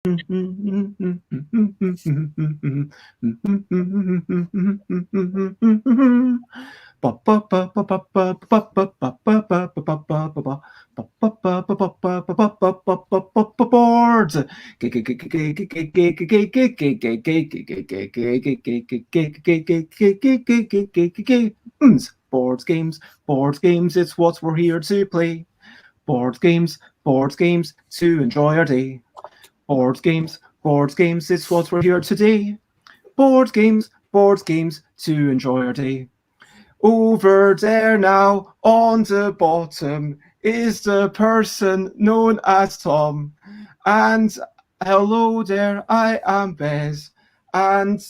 Board games, it's what we're here to play. Board games, to enjoy our day. Board games, it's what we're here today. Board games, to enjoy our day. Over there now, on the bottom, is the person known as Tom. And hello there, I am Bez. And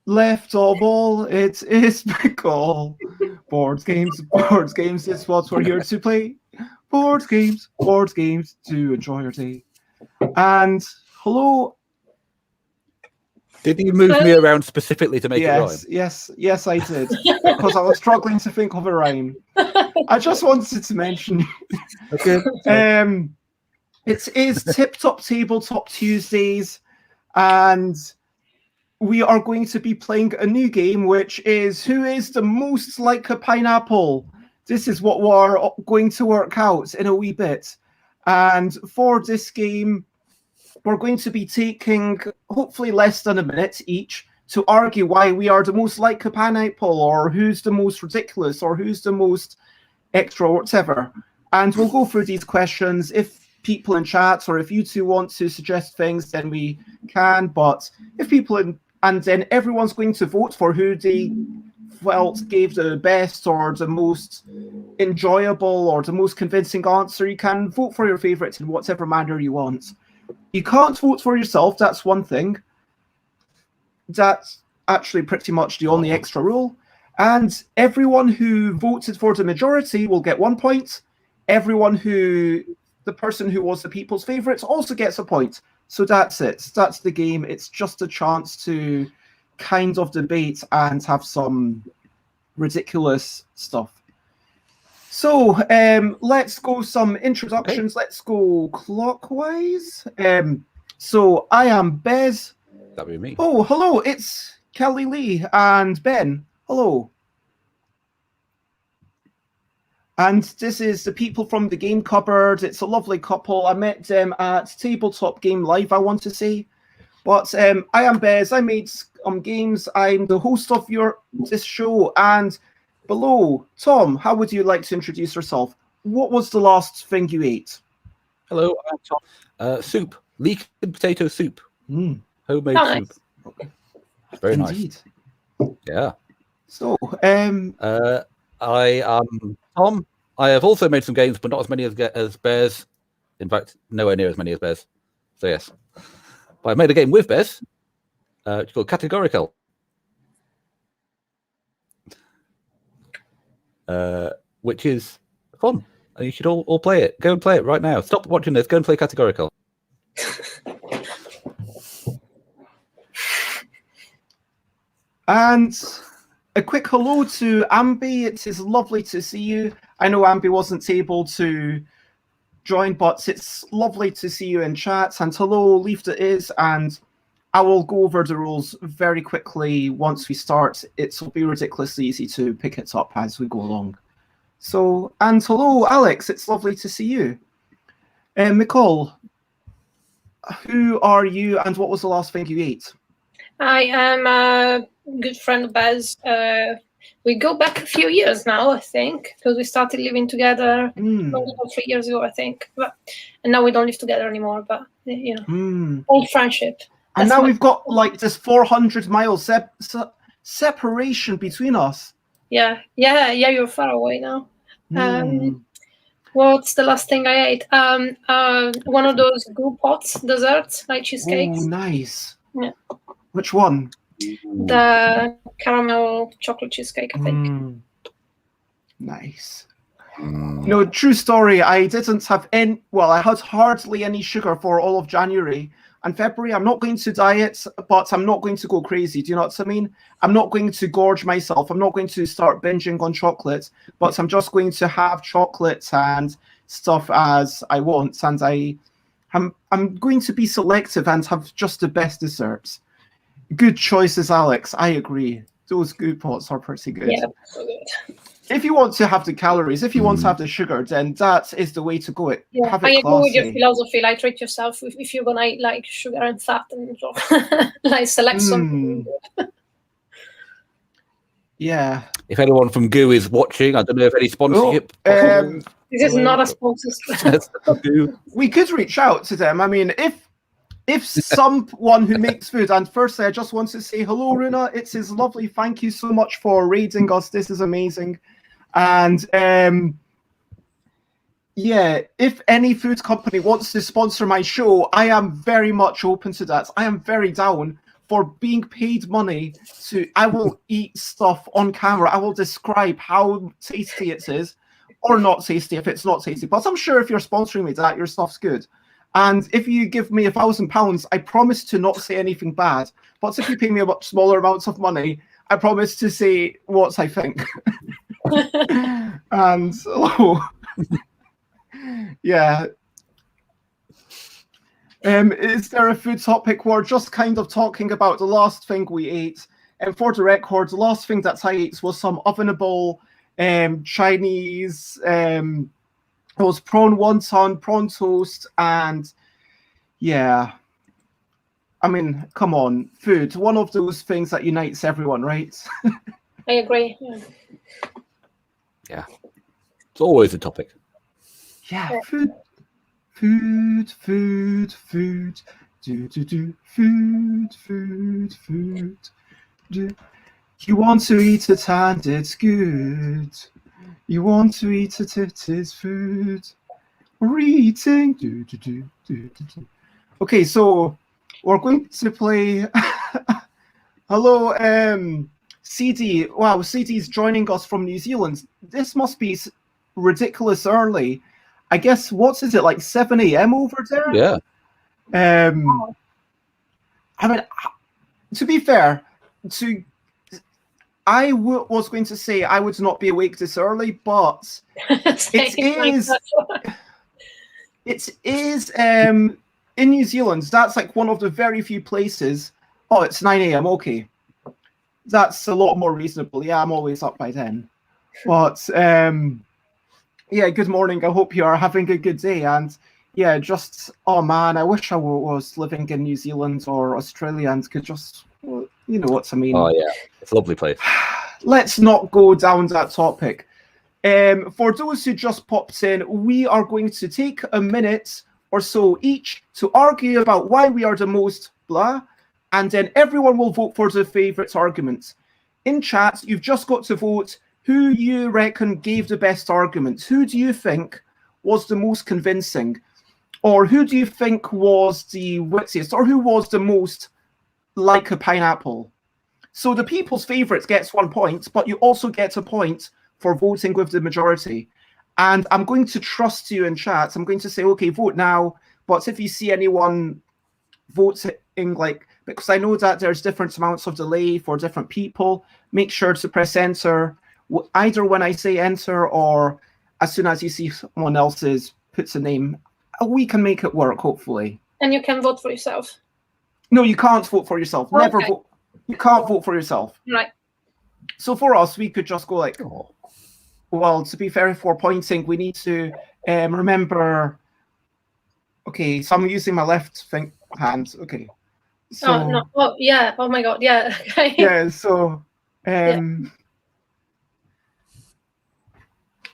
left of all, it is Pickle. Board games, it's what we're here to play. Board games, to enjoy your day. And hello. Did you move me around specifically to make it rhyme? Yes, I did. Because I was struggling to think of a rhyme. I just wanted to mention. Okay. It is Tip-Top Tabletop Tuesdays, and we are going to be playing a new game, which is Who is the Most Like a Pineapple? This is what we're going to work out in a wee bit. And for this game, we're going to be taking hopefully less than a minute each to argue why we are the most like a pineapple, or who's the most ridiculous, or who's the most extra, or whatever. And we'll go through these questions. If people in chat or if you two want to suggest things, then we can. But if people in, and then everyone's going to vote for who they felt gave the best or the most enjoyable or the most convincing answer. You can vote for your favorites in whatever manner you want. You can't vote for yourself, that's one thing. That's actually pretty much the only extra rule. And everyone who voted for the majority will get 1 point. The person who was the people's favourites also gets a point. So that's it. That's the game. It's just a chance to kind of debate and have some ridiculous stuff. So let's go some introductions. Okay. Let's go clockwise. So I am Bez. That'd be me. Oh, hello. It's Kelly Lee and Ben. Hello. And this is the people from the game cupboard. It's a lovely couple. I met them at Tabletop Game Live, I want to say. But I am Bez. I made games. I'm the host of this show. And below, Tom, how would you like to introduce yourself? What was the last thing you ate? Hello, I'm Tom. Soup. Leek and potato soup. Homemade soup. Okay. Very Indeed. Nice. Yeah. So, I am Tom. I have also made some games, but not as many as Bez. In fact, nowhere near as many as Bez. So yes. But I made a game with Bez. It's called Categorical. Which is fun. And you should all play it. Go and play it right now. Stop watching this. Go and play Categorical. And a quick hello to Ambi. It is lovely to see you. I know Ambi wasn't able to join, but it's lovely to see you in chat. And hello, Leaf that is. And I will go over the rules very quickly once we start. It will be ridiculously easy to pick it up as we go along. So, and hello, Alex. It's lovely to see you. Nicole, who are you and what was the last thing you ate? I am a good friend of Bez. We go back a few years now, I think, because we started living together 3 years ago, I think. And now we don't live together anymore, but, you know, old friendship. And now we've got like this 400 mile separation between us. Yeah, you're far away now. What's the last thing I ate? One of those goo pots desserts, like cheesecakes. Oh, nice. Yeah. Which one? The caramel chocolate cheesecake, I think. Nice. No, true story. I didn't have any. Well, I had hardly any sugar for all of January and February. I'm not going to diet, but I'm not going to go crazy. Do you know what I mean? I'm not going to gorge myself. I'm not going to start binging on chocolate, but I'm just going to have chocolate and stuff as I want. And I I'm going to be selective and have just the best desserts. Good choices, Alex. I agree. Those good pots are pretty good. Yeah, so good. If you want to have the calories, if you want to have the sugar, then that is the way to go. Yeah, have I it agree with your classy. philosophy. Like, treat yourself if you're gonna eat like sugar and fat and so. Like, select something good. Yeah. If anyone from Goo is watching, I don't know if any sponsorship. Oh, This is not a sponsor. We could reach out to them. I mean, if someone who makes food, and firstly, I just want to say hello, Runa. It is lovely. Thank you so much for raiding us. This is amazing. And yeah, if any food company wants to sponsor my show, I am very much open to that. I am very down for being paid money to. I will eat stuff on camera. I will describe how tasty it is, or not tasty if it's not tasty. But I'm sure if you're sponsoring me, that your stuff's good. And if you give me £1,000, I promise to not say anything bad. But if you pay me a much smaller amounts of money, I promise to say what I think. And yeah. Is there a food topic? We're just kind of talking about the last thing we ate. And for the record, the last thing that I ate was some ovenable Chinese. It was prawn wonton, prawn toast, and yeah. I mean, come on, food. One of those things that unites everyone, right? I agree. Yeah. It's always a topic. Yeah, food. Food. Food. You want to eat it and it's good. You want to eat it, it is food. We're eating. Okay, so we're going to play. Hello, CD. Wow, CD's joining us from New Zealand. This must be ridiculous early. I guess, what is it, like 7 a.m. over there? Yeah. I mean, to be fair, I was going to say I would not be awake this early, but it is in New Zealand. That's like one of the very few places. Oh, it's 9 a.m. Okay, that's a lot more reasonable. Yeah, I'm always up by then. But yeah, good morning. I hope you are having a good day. And yeah, just, oh man, I wish I was living in New Zealand or Australia and could just, you know what I mean. Oh yeah, it's a lovely place. Let's not go down that topic. For those who just popped in, we are going to take a minute or so each to argue about why we are the most blah, and then everyone will vote for their favourite arguments. In chat, you've just got to vote who you reckon gave the best argument. Who do you think was the most convincing? Or who do you think was the wittiest? Or who was the most like a pineapple? So the people's favourite gets 1 point, but you also get a point for voting with the majority. And I'm going to trust you in chat. I'm going to say, okay, vote now. But if you see anyone voting, like, because I know that there's different amounts of delay for different people, make sure to press enter either when I say enter or as soon as you see someone else's puts a name. We can make it work, hopefully. And you can vote for yourself. No, you can't vote for yourself. Okay. Never vote. You can't vote for yourself. Right. So for us, we could just go like, oh. Well, to be fair, for pointing, we need to remember. Okay, so I'm using my left hand. Okay. So, oh no! Oh yeah! Oh my God! Yeah. Okay. Yeah. So.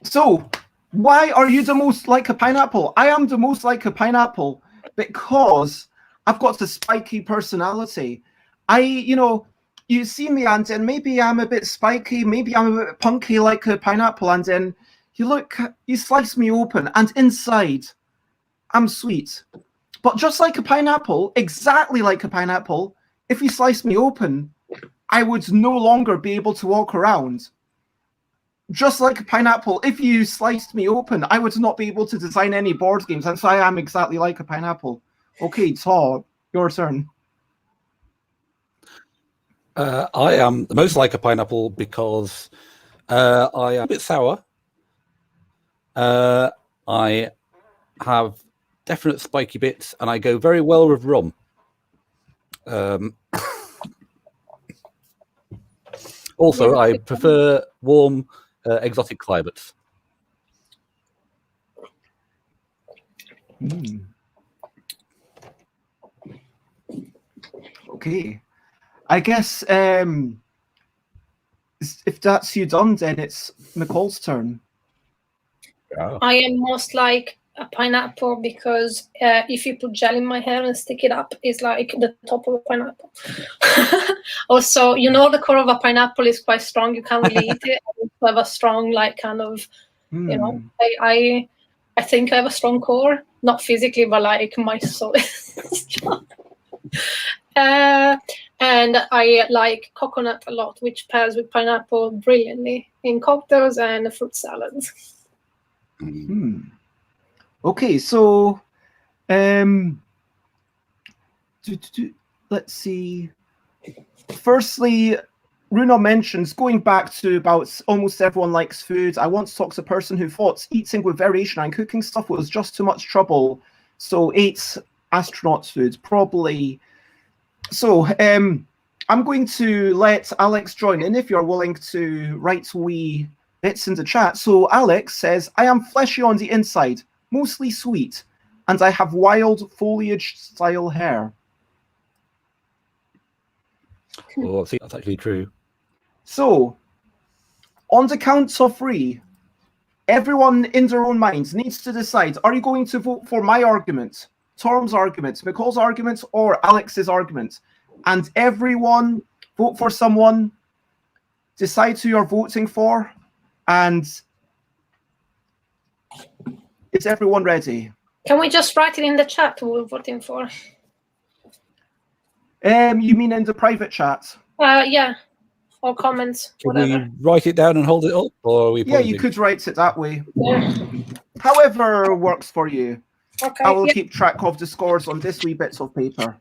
So, why are you the most like a pineapple? I am the most like a pineapple because I've got the spiky personality. You see me and then maybe I'm a bit spiky, maybe I'm a bit punky like a pineapple, and then you slice me open and inside I'm sweet. But just like a pineapple, exactly like a pineapple, if you slice me open, I would no longer be able to walk around. Just like a pineapple, if you sliced me open, I would not be able to design any board games, and so I am exactly like a pineapple. Okay, Todd, your turn. I am the most like a pineapple because I am a bit sour. I have definite spiky bits, and I go very well with rum. Also, I prefer warm, exotic climates. Okay. I guess if that's you done, then it's McCall's turn. I am most like a pineapple because if you put gel in my hair and stick it up, it's like the top of a pineapple. Also, you know, the core of a pineapple is quite strong. You can't really eat it. I have a strong, like, kind of, you know, I think I have a strong core, not physically, but like my soul is strong. And I like coconut a lot, which pairs with pineapple brilliantly in cocktails and fruit salads. Okay, so let's see. Firstly, Runa mentions going back to about almost everyone likes food. I once talked to a person who thought eating with variation and cooking stuff was just too much trouble, so ate astronaut food, probably. So I'm going to let Alex join in if you're willing to write wee bits in the chat. So Alex says, I am fleshy on the inside, mostly sweet, and I have wild foliage style hair. Oh, I think that's actually true. So, on the count of 3, everyone in their own minds needs to decide, are you going to vote for my argument, Tom's argument, McCall's argument, or Alex's argument? And everyone vote for someone, decide who you're voting for, and is everyone ready? Can we just write it in the chat who we're voting for? You mean in the private chat? Yeah, or comments, Can whatever. we write it down and hold it up, or are we? Yeah, you could write it that way. Yeah. However works for you. Okay. I will keep track of the scores on this wee bits of paper.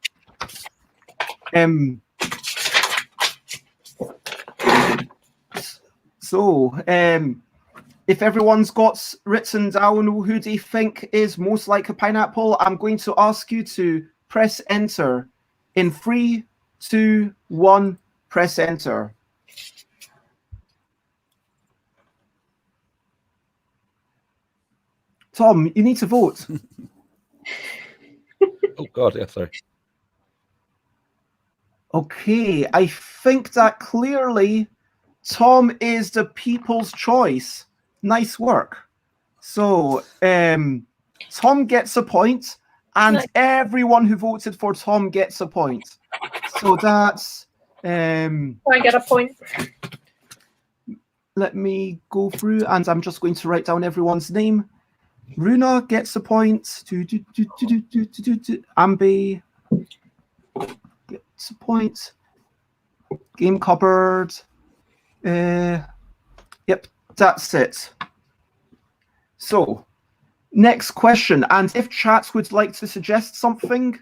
So, if everyone's got written down who they think is most like a pineapple, I'm going to ask you to press enter. In 3, 2, 1, press enter. Tom, you need to vote. Oh God, yeah, sorry. Okay, I think that clearly Tom is the people's choice. Nice work. So, Tom gets a point, and Nice. everyone who voted for Tom gets a point. So that's... I get a point. Let me go through, and I'm just going to write down everyone's name. Runa gets a point. Ambi gets a point. Game Cupboard. Yep, that's it. So, next question. And if chat would like to suggest something,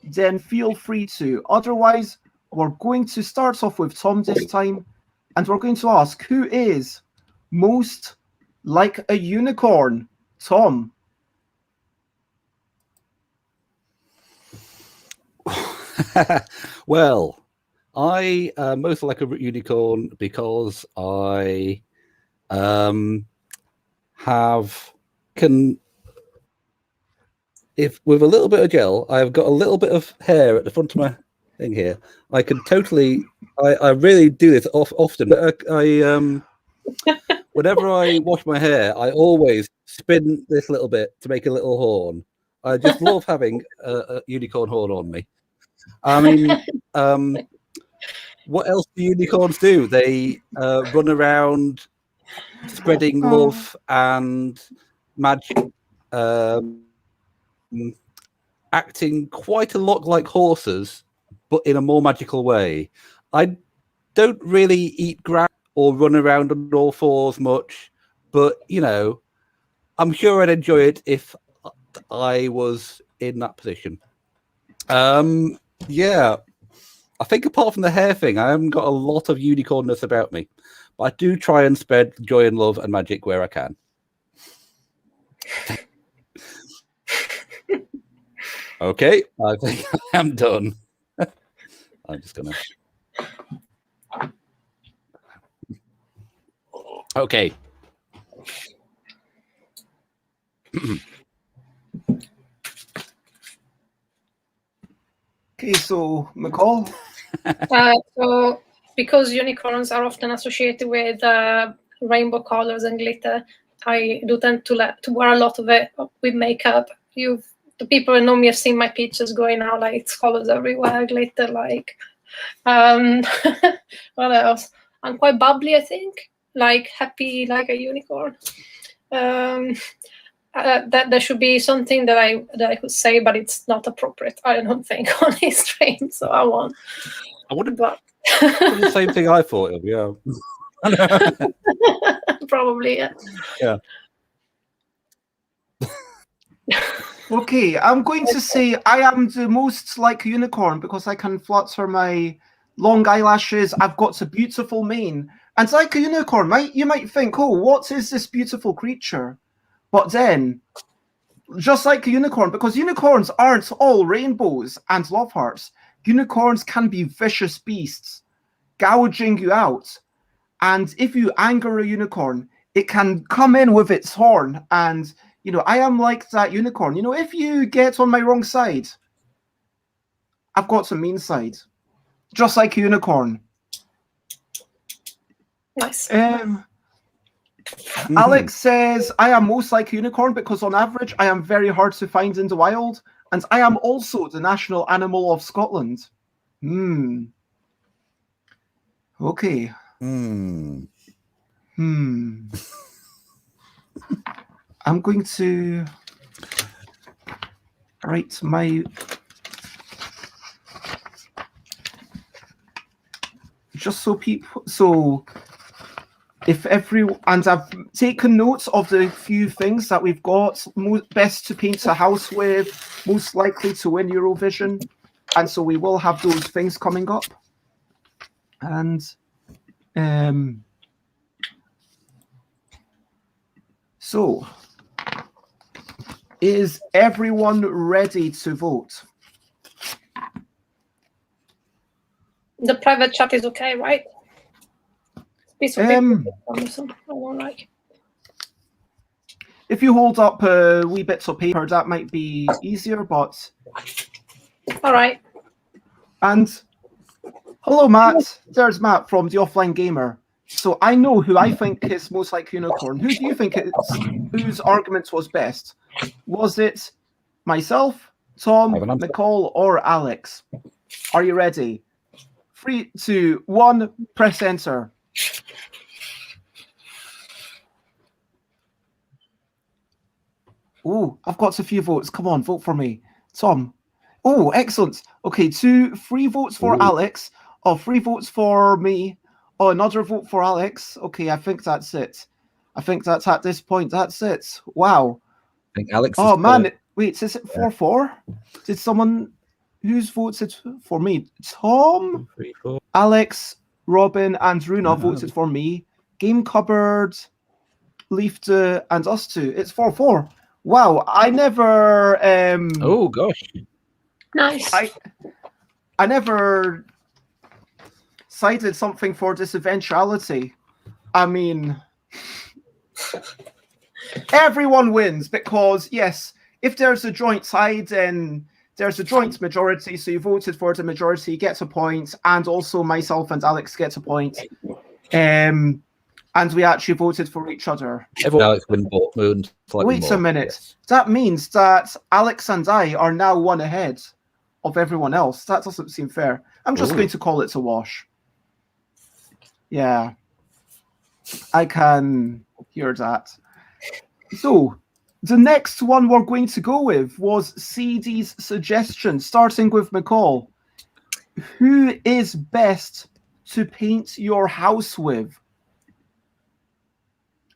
then feel free to. Otherwise, we're going to start off with Tom this time, and we're going to ask, who is most like a unicorn? Tom. Well, I most like a unicorn because I if with a little bit of gel, I've got a little bit of hair at the front of my thing here. I can totally, I really do this often. But whenever I wash my hair, I always spin this little bit to make a little horn. I just love having a unicorn horn on me. I mean, what else do unicorns do? They run around spreading love and magic, acting quite a lot like horses, but in a more magical way. I don't really eat grass or run around on all fours much, but, you know, I'm sure I'd enjoy it if I was in that position. Yeah, I think apart from the hair thing, I haven't got a lot of unicornness about me, but I do try and spread joy and love and magic where I can. Okay, I think I am done. I'm just gonna. Okay. Okay, so McCall. So, because unicorns are often associated with rainbow colors and glitter, I do tend to wear a lot of it with makeup. The people who know me have seen my pictures going out like it's colors everywhere, glitter like. What else? I'm quite bubbly, I think, like happy, like a unicorn. That there should be something that I could say, but it's not appropriate. I don't think on this stream, so I won't. I wouldn't. But The same thing I thought of. Yeah. probably, yeah. Yeah. Okay, I'm going to say I am the most like a unicorn because I can flutter my long eyelashes. I've got a beautiful mane. And like a unicorn, you might think, oh, what is this beautiful creature? But then, just like a unicorn, because unicorns aren't all rainbows and love hearts. Unicorns can be vicious beasts, gouging you out. And if you anger a unicorn, it can come in with its horn and... You know, I am like that unicorn. You know, if you get on my wrong side, I've got some mean side. Just like a unicorn. Nice. Alex says, I am most like a unicorn because on average, I am very hard to find in the wild. And I am also the national animal of Scotland. Okay. I'm going to write my... Just so people... So, if and I've taken notes of the few things that we've got. Best to paint a house with, most likely to win Eurovision. And so we will have those things coming up. And... So... Is everyone ready to vote? The private chat is okay, right? Piece of paper, I won't like. If you hold up wee bits of paper, that might be easier, but... All right. And hello, Matt. There's Matt from the Offline Gamer. So I know who I think is most like unicorn. Who do you think whose argument was best? Was it myself, Tom, Nicole, or Alex? Are you ready? 3, 2, 1, press enter. Oh, I've got a few votes. Come on, vote for me. Tom. Oh, excellent. Okay, 3 votes for Alex. 3 votes for me. Another vote for Alex. Okay, I think that's it. I think that's at this point. That's it. Wow. I think Alex. Oh man, wait, is it 4-4? Did someone who's voted for me? Tom, 3, 4. Alex, Robin, and Runa voted for me. Game Cupboard, Leafde, and us two. It's 4-4. Wow, I never. Oh gosh. Nice. I never cited something for this eventuality. I mean. Everyone wins because, yes, if there's a joint side, then there's a joint majority. So you voted for the majority, gets a point, and also myself and Alex gets a point. And we actually voted for each other. Alex win. Wait a minute. Yes. That means that Alex and I are now one ahead of everyone else. That doesn't seem fair. I'm just going to call it a wash. Yeah. I can hear that. So, the next one we're going to go with was CD's suggestion, starting with McCall. Who is best to paint your house with?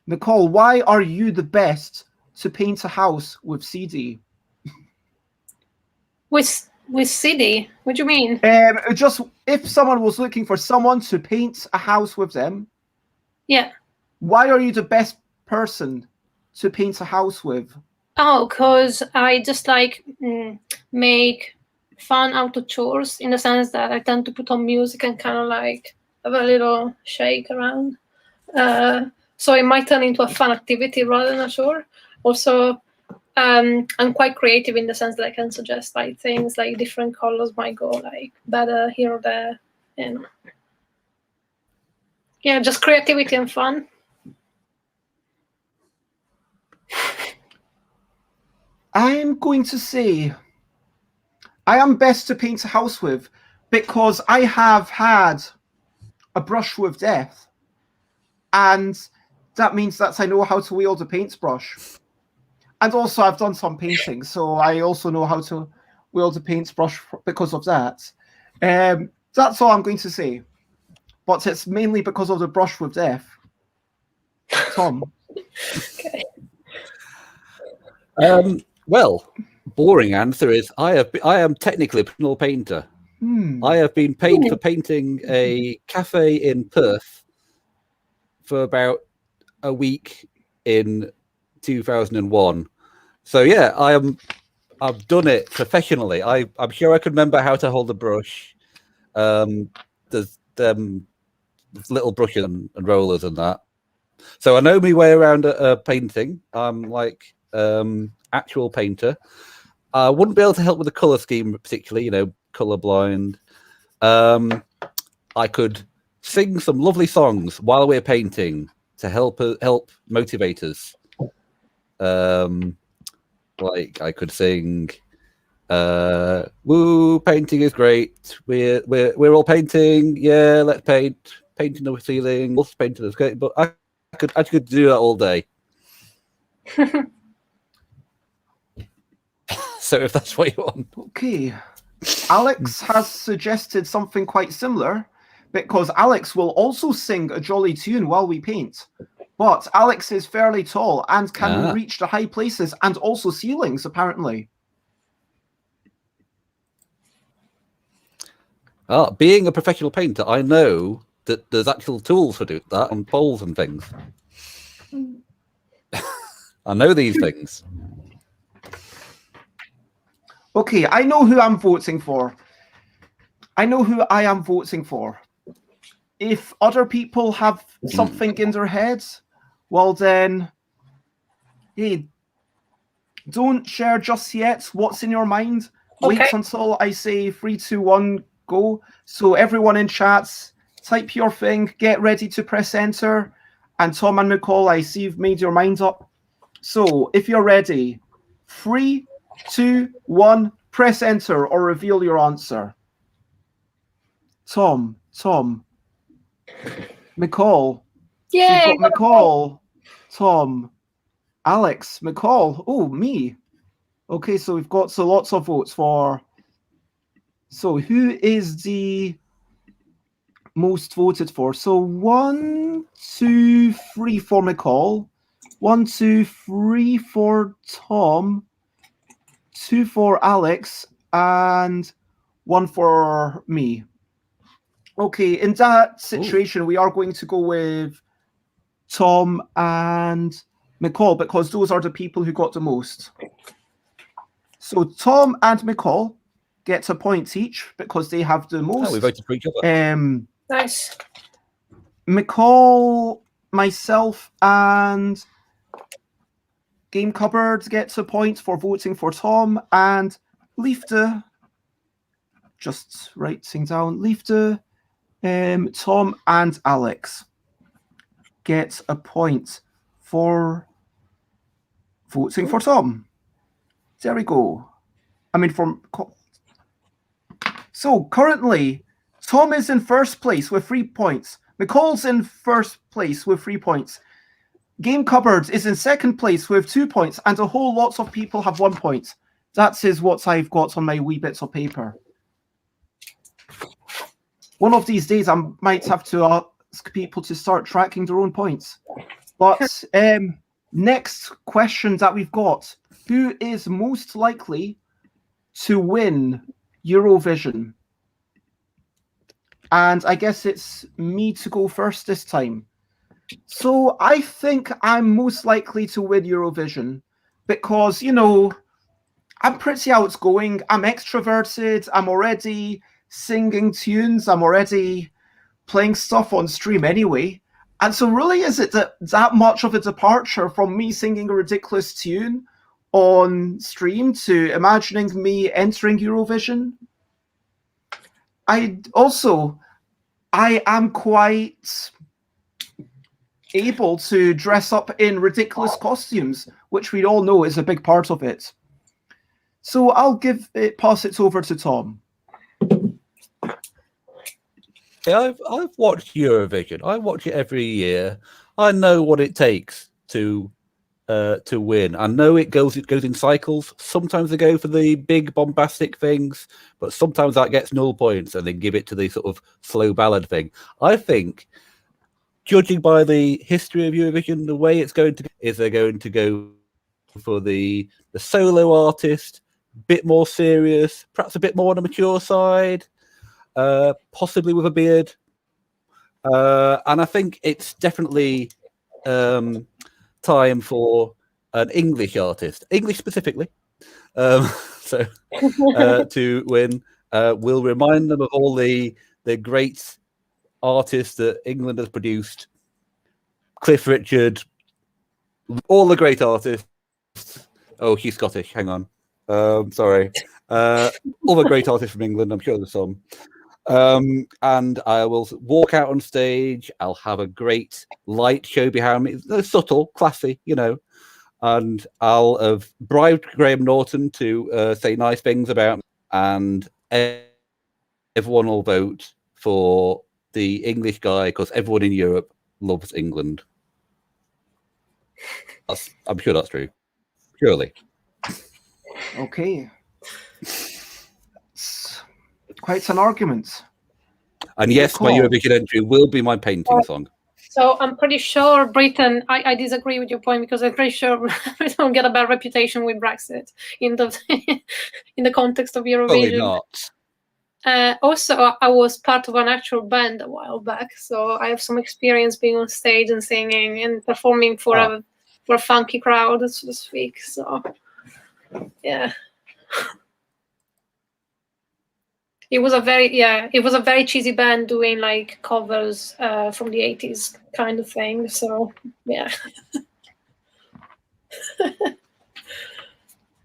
McCall, why are you the best to paint a house with CD? With CD? What do you mean? Just if someone was looking for someone to paint a house with them. Yeah. Why are you the best person to paint a house with? Oh, because I just like make fun out of chores in the sense that I tend to put on music and kind of like have a little shake around. So it might turn into a fun activity rather than a chore. Also, I'm quite creative in the sense that I can suggest like things like different colors might go like better here or there. And yeah, just creativity and fun. I'm going to say I am best to paint a house with because I have had a brush with death. And that means that I know how to wield a paintbrush. And also I've done some painting, so I also know how to wield a paintbrush because of that. That's all I'm going to say. But it's mainly because of the brush with death. Tom. Okay. Well, boring answer is I am technically a professional painter. I have been paid for painting a cafe in Perth for about a week in 2001. So yeah, I've done it professionally. I'm sure I can remember how to hold a brush. There's little brushes and rollers and that. So I know my way around a painting. I'm like actual painter. I wouldn't be able to help with the color scheme particularly, colorblind. I could sing some lovely songs while we're painting to help motivate us. Like I could sing, "Woo, painting is great. We're all painting. Yeah, let's paint. Painting the ceiling. Also painting is great." But I could do that all day. So if that's what you want. Okay. Alex has suggested something quite similar because Alex will also sing a jolly tune while we paint. But Alex is fairly tall and can reach the high places and also ceilings, apparently. Being a professional painter, I know that there's actual tools for doing that on poles and things. I know these things. Okay, I know who I'm voting for. I know who I am voting for. If other people have something in their heads, well then, hey, don't share just yet what's in your mind. Okay. Wait until I say 3, 2, 1, go. So everyone in chats, type your thing, get ready to press enter. And Tom and Nicole, I see you've made your mind up. So if you're ready, 3, 2, 1, press enter or reveal your answer. Tom, Nicole. Yeah. So you've got Nicole, Tom, Alex, Nicole. Oh, me. Okay, so we've got lots of votes for. So who is the most voted for? So 1, 2, 3 for Nicole, 1, 2, 3 for Tom, 2 for Alex, and 1 for me. Okay, in that situation, we are going to go with Tom and Nicole because those are the people who got the most. So Tom and Nicole get a point each because they have the most. We voted for each other. Nice. Nicole, myself, and Game Cupboard gets a point for voting for Tom, and Leafde, just writing down, Leafde, Tom and Alex get a point for voting for Tom. There we go. So currently, Tom is in first place with 3 points. Nicole's in first place with 3 points. Game Cupboard is in second place with 2 points, and a whole lot of people have 1 point. That is what I've got on my wee bits of paper. One of these days, I might have to ask people to start tracking their own points. But next question that we've got, who is most likely to win Eurovision? And I guess it's me to go first this time. So I think I'm most likely to win Eurovision because, you know, I'm pretty outgoing. I'm extroverted. I'm already singing tunes. I'm already playing stuff on stream anyway. And so really, is it that much of a departure from me singing a ridiculous tune on stream to imagining me entering Eurovision? I am quite able to dress up in ridiculous costumes, which we all know is a big part of it. So I'll pass it over to Tom. Yeah, I've watched Eurovision. I watch it every year. I know what it takes to win. I know it goes in cycles. Sometimes they go for the big bombastic things, but sometimes that gets 0 points and then give it to the sort of slow ballad thing. I think, judging by the history of Eurovision, the way it's going to is they're going to go for the solo artist, bit more serious, perhaps a bit more on the mature side. Possibly with a beard, and I think it's definitely time for an English artist, English specifically, to win. We'll remind them of all the great artists that England has produced: Cliff Richard, all the great artists. Oh, she's Scottish. Hang on, sorry. All the great artists from England. I'm sure there's some. And I will walk out on stage. I'll have a great light show behind me. They're subtle, classy, you know. And I'll have bribed Graham Norton to say nice things about me. And everyone will vote for the English guy because everyone in Europe loves England. I'm sure that's true. Surely. Okay. Quite an argument. And yes, my Eurovision entry will be my painting song. So I'm pretty sure Britain, I disagree with your point because I'm pretty sure Britain will get a bad reputation with Brexit in the in the context of Eurovision. Probably not. Also, I was part of an actual band a while back, so I have some experience being on stage and singing and performing for a funky crowd, so to speak. So, yeah. It was a very cheesy band doing like covers from the 80s kind of thing. So yeah,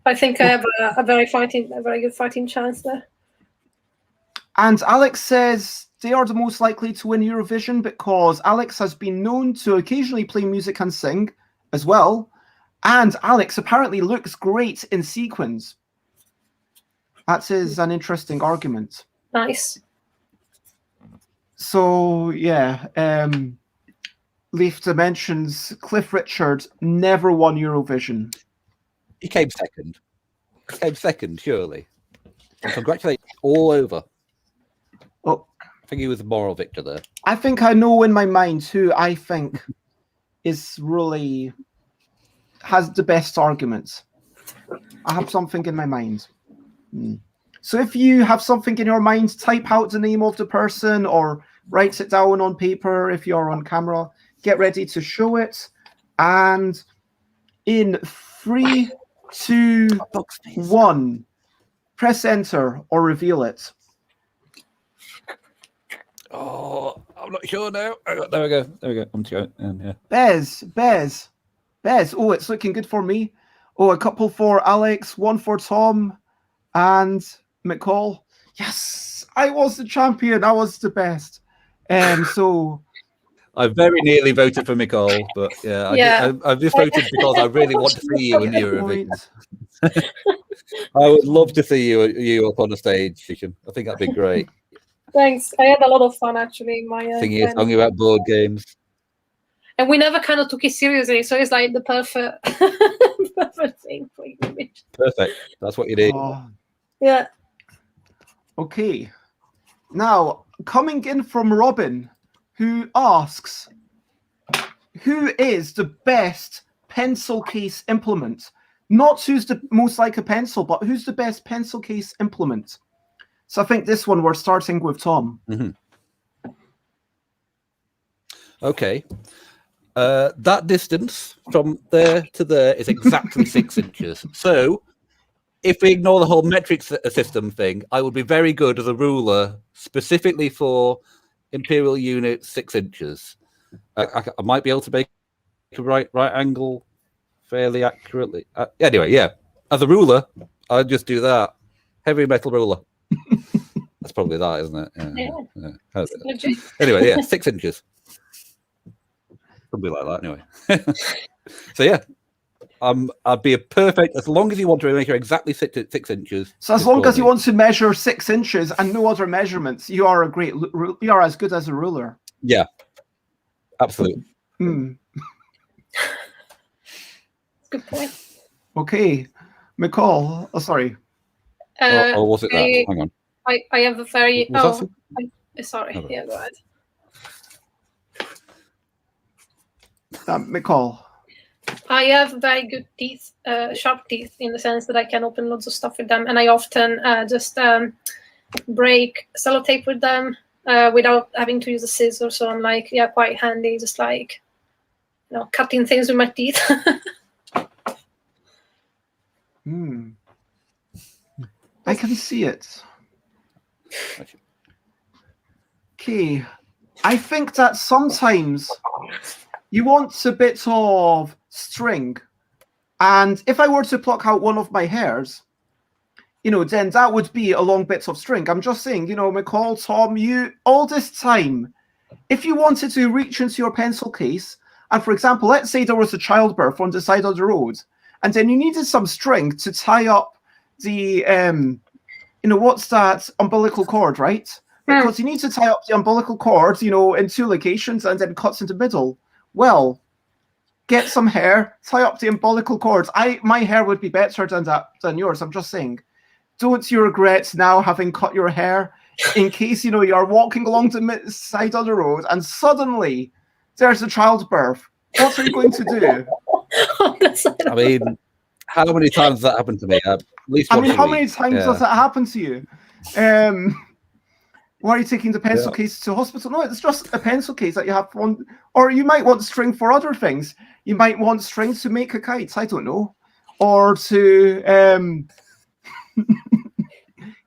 I think I have a very good fighting chance there. And Alex says they are the most likely to win Eurovision because Alex has been known to occasionally play music and sing as well. And Alex apparently looks great in sequins. That is an interesting argument. Nice. So, yeah, Leif mentions Cliff Richard never won Eurovision. He came second. Surely. And congratulations all over. Oh, I think he was the moral victor there. I think I know in my mind who I think is really has the best arguments. I have something in my mind. So if you have something in your mind, type out the name of the person or write it down on paper if you're on camera. Get ready to show it. And in 3, 2, 1, press enter or reveal it. Oh, I'm not sure now. There we go. I'm going. Yeah. Bez. Oh, it's looking good for me. Oh, a couple for Alex, one for Tom, and McCall. Yes, I was the champion. I was the best. So I very nearly voted for Nicole, but I just voted because I really want to see you in Eurovision. I would love to see you up on the stage, Chicken. I think that'd be great. Thanks. I had a lot of fun actually in my singing a song about board games. And we never kind of took it seriously, so it's like the perfect thing for you. Perfect. That's what you need. Yeah. Okay. Now, coming in from Robin, who asks, who is the best pencil case implement? Not who's the most like a pencil, but who's the best pencil case implement? So I think this one we're starting with Tom. Mm-hmm. Okay. That distance from there to there is exactly 6 inches. So if we ignore the whole metric system thing, I would be very good as a ruler, specifically for imperial units, 6 inches. I might be able to make a right angle fairly accurately. Anyway, yeah. As a ruler, I'd just do that. Heavy metal ruler. That's probably that, isn't it? Yeah. Anyway, yeah, 6 inches. Something like that, anyway. So yeah, I'd be a perfect, as long as you want to make her exactly 6 inches. So as long as you want to measure 6 inches and no other measurements, you are you are as good as a ruler. Yeah, absolutely. Good point. Okay, McCall. Oh, sorry. Or was it that? Hang on. I have a very. Sorry. Oh. Yeah, go ahead. McCall. I have very good teeth, sharp teeth, in the sense that I can open lots of stuff with them, and I often just break sellotape with them without having to use a scissor. So I'm like, yeah, quite handy, just like, cutting things with my teeth. I can see it. Okay, I think that sometimes you want a bit of string, and if I were to pluck out one of my hairs, then that would be a long bit of string. I'm just saying, McCall, Tom, you, all this time, if you wanted to reach into your pencil case, and for example, let's say there was a childbirth on the side of the road, and then you needed some string to tie up the, what's that, umbilical cord, right? Because you need to tie up the umbilical cord, in 2 locations, and then cuts in the middle. Well, get some hair, tie up the umbilical cords. My hair would be better than yours. I'm just saying. Don't you regret now having cut your hair, in case you're walking along the side of the road and suddenly there's a childbirth. What are you going to do? I mean, how many times has that happened to me? At least once how many times does that happen to you? Why are you taking the pencil case to hospital? No, it's just a pencil case that you have one, or you might want string for other things. You might want string to make a kite, I don't know. Or to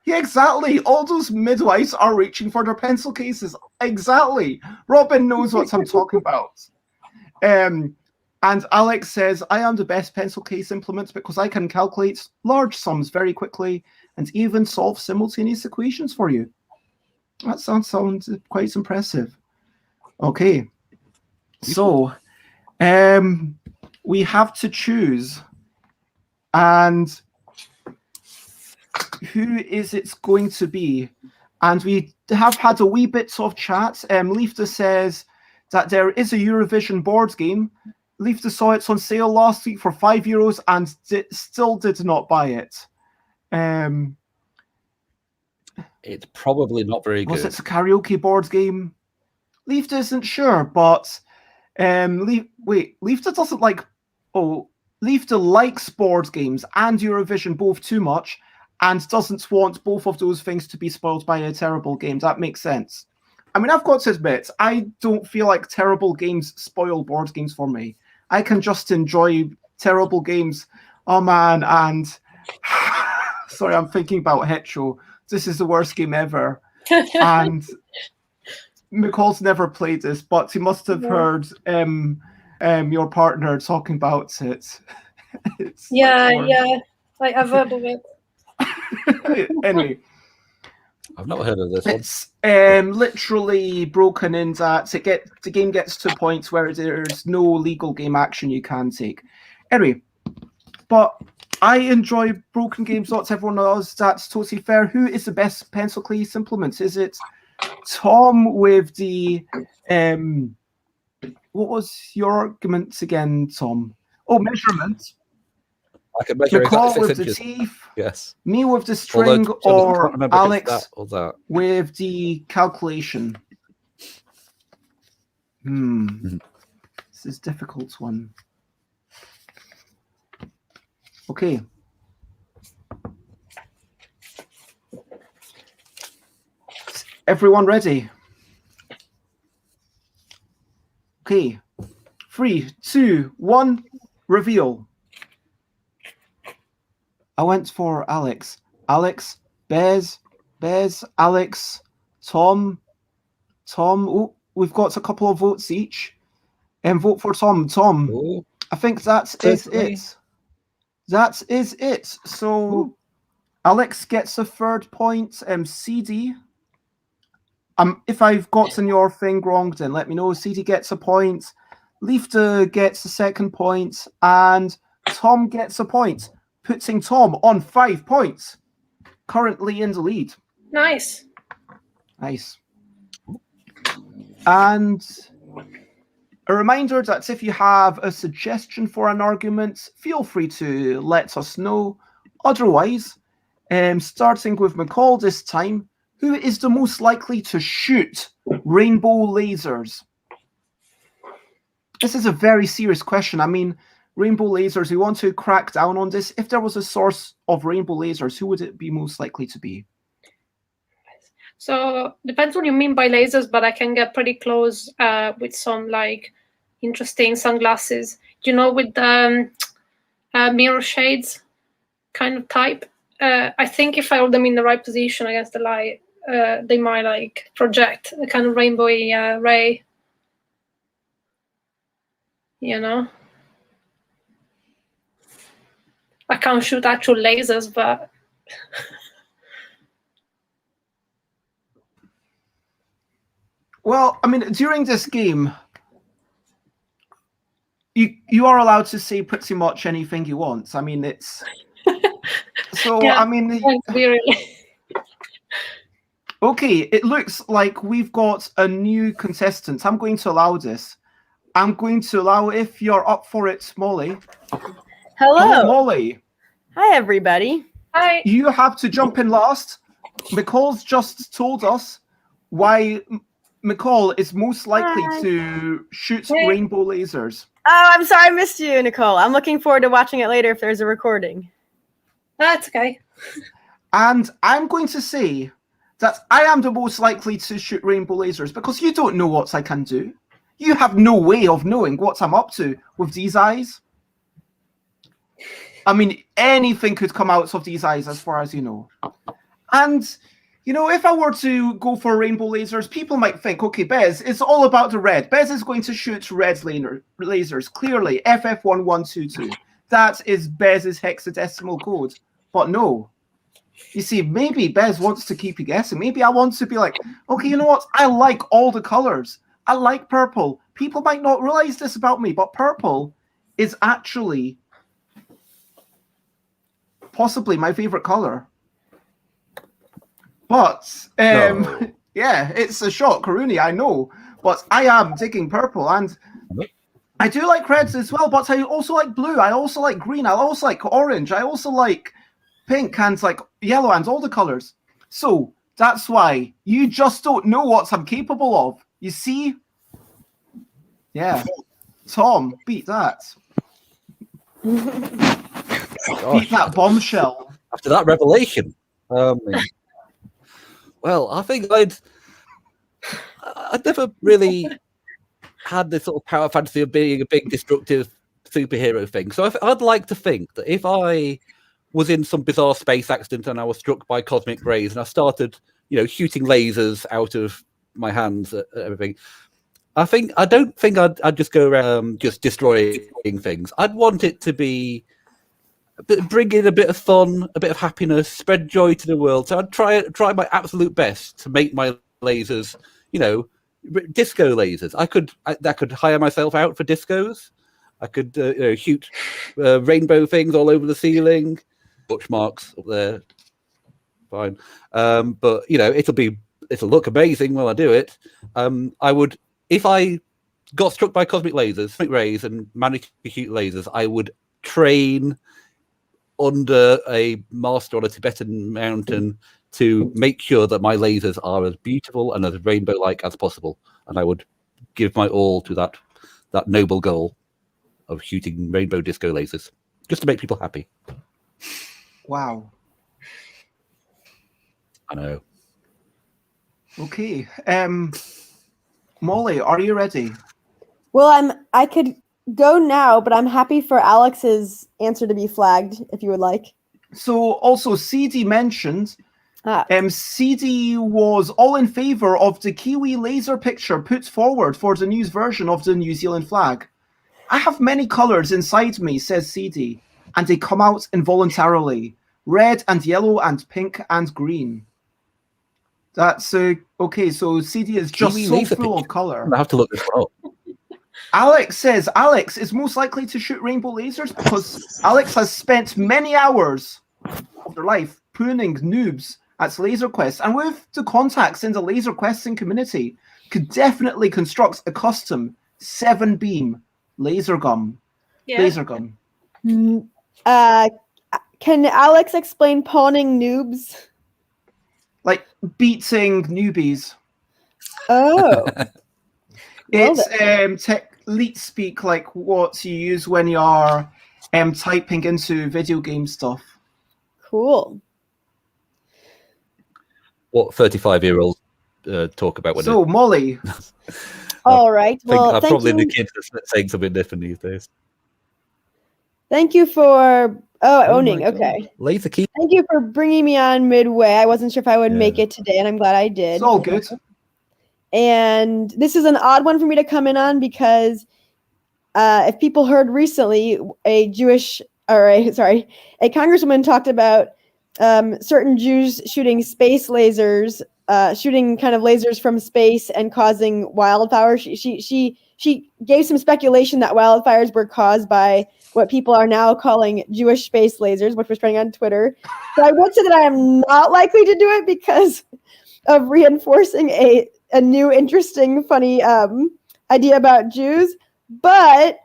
yeah, exactly. All those midwives are reaching for their pencil cases. Exactly. Robin knows what I'm talking about. And Alex says, I am the best pencil case implement because I can calculate large sums very quickly and even solve simultaneous equations for you. That sounds quite impressive. Okay. So we have to choose. And who is it going to be? And we have had a wee bit of chat. Leifta says that there is a Eurovision board game. Leifta saw it on sale last week for €5 and still did not buy it. It's probably not very good. Was it a karaoke board game? Leifta isn't sure, but Leifta doesn't like. Oh, Leifta likes board games and Eurovision both too much, and doesn't want both of those things to be spoiled by a terrible game. That makes sense. I mean, I've got to admit, I don't feel like terrible games spoil board games for me. I can just enjoy terrible games. Oh man, and sorry, I'm thinking about Hetcho. This is the worst game ever. And McCall's never played this, but he must have heard your partner talking about it. I've heard of it. Anyway, I've not heard of this one. It's literally broken in that the game gets to points where there's no legal game action you can take. Anyway, but I enjoy broken games. Not everyone knows. That's totally fair. Who is the best pencil case implement? Is it Tom with the what was your argument again, Tom? Oh, measurement. I can measure McCall exactly with 6 the inches. teeth. Yes. Me with the string, or Alex or that. with the calculation. This is a difficult one. Okay. Everyone ready? Okay. 3, 2, 1, reveal. I went for Alex. Alex, Bez, Alex, Tom. Oh, we've got a couple of votes each. And vote for Tom. Tom, Ooh. I think that is it. That is it. So Alex gets a third point. CD. If I've gotten your thing wrong, then let me know. CD gets a point. Leifta gets the second point, and Tom gets a point, putting Tom on 5 points, currently in the lead. Nice. Nice. And a reminder that if you have a suggestion for an argument, feel free to let us know. Otherwise, starting with McCall this time, who is the most likely to shoot rainbow lasers? This is a very serious question. I mean, rainbow lasers, we want to crack down on this. If there was a source of rainbow lasers, who would it be most likely to be? So depends what you mean by lasers, but I can get pretty close with some like interesting sunglasses. You know, with mirror shades kind of type. I think if I hold them in the right position against the light, they might like project a kind of rainbowy ray. You know, I can't shoot actual lasers, but well, I mean, during this game, you are allowed to say pretty much anything you want. I mean, it's so. Yeah, I mean, okay. It looks like we've got a new contestant. I'm going to allow this. I'm going to allow, if you're up for it, Molly. Hello, Molly. Hi, everybody. Hi. You have to jump in last. McCall's just told us why McCall is most likely to shoot rainbow lasers. Oh, I'm sorry I missed you, Nicole. I'm looking forward to watching it later if there's a recording. That's okay. And I'm going to say that I am the most likely to shoot rainbow lasers because you don't know what I can do. You have no way of knowing what I'm up to with these eyes. I mean, anything could come out of these eyes as far as you know. And, you know, if I were to go for rainbow lasers, people might think, okay, Bez, it's all about the red. Bez is going to shoot red lasers. Clearly, FF1122. That is Bez's hexadecimal code. But no. You see, maybe Bez wants to keep you guessing. Maybe I want to be like, okay, you know what? I like all the colors. I like purple. People might not realize this about me, but purple is actually possibly my favorite color. But, No. yeah, it's a shock, Karuni, I know. But I am digging purple, and I do like reds as well, but I also like blue. I also like green. I also like orange. I also like pink and like yellow and all the colors. So that's why you just don't know what I'm capable of. You see? Yeah. Tom, beat that. Beat that bombshell. After that revelation. Well, I think I'd never really had this sort of power fantasy of being a big destructive superhero thing. So I'd like to think that if I was in some bizarre space accident and I was struck by cosmic rays and I started, you know, shooting lasers out of my hands at everything, I don't think I'd just go around just destroying things. I'd want it to be bring in a bit of fun, a bit of happiness, spread joy to the world. So I'd try my absolute best to make my lasers, you know, disco lasers. I could hire myself out for discos. I could you know, shoot rainbow things all over the ceiling, butch marks up there. Fine, but you know, it'll look amazing while I do it. I would, if I got struck by cosmic rays, and managed to shoot lasers, I would train under a master on a Tibetan mountain to make sure that my lasers are as beautiful and as rainbow-like as possible. And I would give my all to that noble goal of shooting rainbow disco lasers, just to make people happy. Wow. I know. Okay. Molly, are you ready? Well, I could go now, but I'm happy for Alex's answer to be flagged if you would like. So also CD mentioned, Ah. CD was all in favour of the Kiwi laser picture put forward for the news version of the New Zealand flag. I have many colours inside me, says CD, and they come out involuntarily. Red and yellow and pink and green. That's okay, so CD is just Kiwi so laser full picture. of colour. I have to look this one up. Alex says Alex is most likely to shoot rainbow lasers because Alex has spent many hours of their life pruning noobs at Laser Quest, and with the contacts in the Laser Questing community, could definitely construct a custom 7-beam laser gun. Yeah. Laser gun. Can Alex explain pawning noobs? Like beating newbies. Oh. It's tech leet speak, like what you use when you're typing into video game stuff. Cool. What 35-year-olds talk about when So, Molly. All right. Well, I'm thank probably you. the kids are saying something different these days. Thank you for owning. my God. Okay. Laser key. Thank you for bringing me on midway. I wasn't sure if I would make Yeah. it today, and I'm glad I did. It's all good. And this is an odd one for me to come in on because if people heard recently, a congresswoman talked about certain Jews shooting space lasers, shooting kind of lasers from space and causing wildfires. She gave some speculation that wildfires were caused by what people are now calling Jewish space lasers, which was trending on Twitter. So I would say that I am not likely to do it because of reinforcing a new, interesting, funny idea about Jews. But